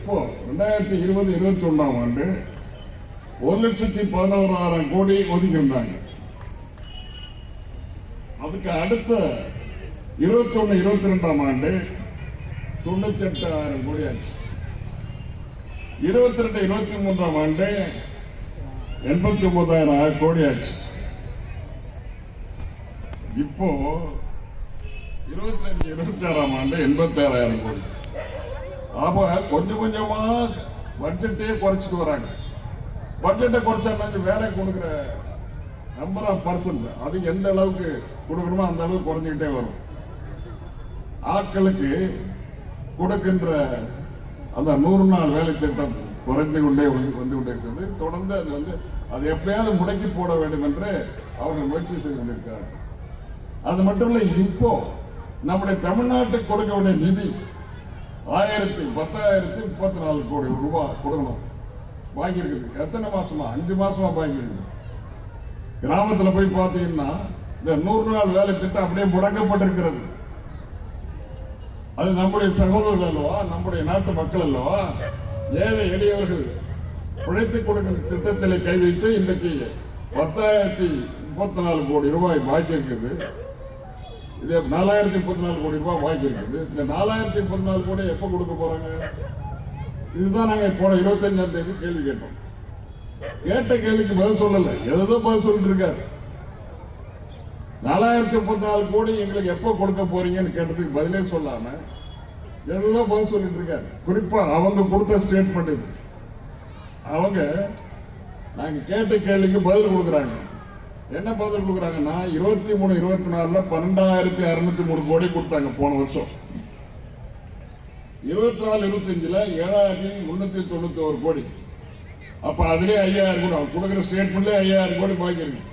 இப்போ 2020-21 ஆண்டு 1,11,000 கோடி ஒதுக்கியிருந்தாங்க. அதுக்கு அடுத்த 21-22 ஆண்டு 98,000 கோடி ஆச்சு. 22-23 ஆண்டு 89,000 கோடி ஆச்சு. இப்போ 25-26 ஆண்டு 86,000 கோடி. அப்ப கொஞ்சம் கொஞ்சமா பட்ஜெட்டே குறைச்சிட்டு வராங்க. பட்ஜெட்டை குறைச்சா வேலை கொடுக்குற நம்பர் ஆஃப் பர்சன்ஸ் அது எந்த அளவுக்கு கொடுக்கணுமோ அந்த அளவுக்கு குறைஞ்சிக்கிட்டே வரும். ஆட்களுக்கு கொடுக்கின்ற அந்த 100 நாள் வேலை திட்டம் குறைந்து கொண்டே வந்து கொண்டே இருக்கிறது. தொடர்ந்து அது எப்படியாவது முடக்கி போட வேண்டும் என்று அவர்கள் முயற்சி செய்து கொண்டிருக்கிறார்கள். அது மட்டும் இல்லை, இப்போ நம்முடைய தமிழ்நாட்டுக்கு கொடுக்க வேண்டிய நிதி 10,34 கோடி ரூபாய் கொடுக்கணும். பாக்கி இருக்குது. எத்தனை மாசமா? 5 மாசமா பாக்கி இருக்குது. கிராமத்தில் போய் பார்த்தீங்கன்னா இந்த 100 நாள் வேலை திட்டம் அப்படியே முடக்கப்பட்டிருக்கிறது. அது நம்முடைய சகோதரர்கள் அல்லவா, நம்முடைய நாட்டு மக்கள் அல்லவா, ஏழை எளியவர்கள் உழைத்துக் கொடுக்கிற திட்டத்தில் கை வைத்து இன்றைக்கு 10,34 கோடி ரூபாய் பாக்கி இருக்குது. இது 4,034 கோடி ரூபாய் பாக்கி இருக்குது. இந்த 4,034 கோடி எப்ப கொடுக்க போறாங்க? இதுதான் நாங்க போன 25ஆம் தேதி கேள்வி கேட்டோம். கேட்ட கேள்விக்கு பதில் சொல்லல, ஏதோ பதில் சொல்லிட்டு இருக்காரு. 4,034 கோடி எங்களுக்கு எப்ப கொடுக்க போறீங்கன்னு கேட்டதுக்கு பதிலே சொல்லாம ஏதோ பதில் சொல்லிட்டு இருக்காரு. குறிப்பா அவங்க கொடுத்த ஸ்டேட்மெண்ட் இது. அவங்க நாங்க கேட்ட கேள்விக்கு பதில் கொடுக்குறாங்க. என்ன பதில் கொடுக்குறாங்கன்னா 23-24 12,603 கோடி கொடுத்தாங்க போன வருஷம். 24-25 7,391 கோடி. அப்ப அதுலயே 5,000 கோடி கொடுக்கிற ஸ்டேட்மெண்ட்ல 5,000 கோடி பாக்கி இருக்கு.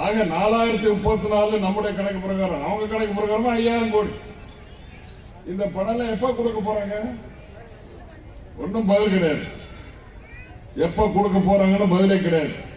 ஆக 4,034 நம்முடைய கணக்கு பிரகாரம், அவங்க கணக்கு பிரகாரம் 5,000 கோடி. இந்த பணம் எப்ப கொடுக்க போறாங்க? ஒன்னும் பதில் கிடையாது. எப்ப கொடுக்க போறாங்கன்னு பதிலே கிடையாது.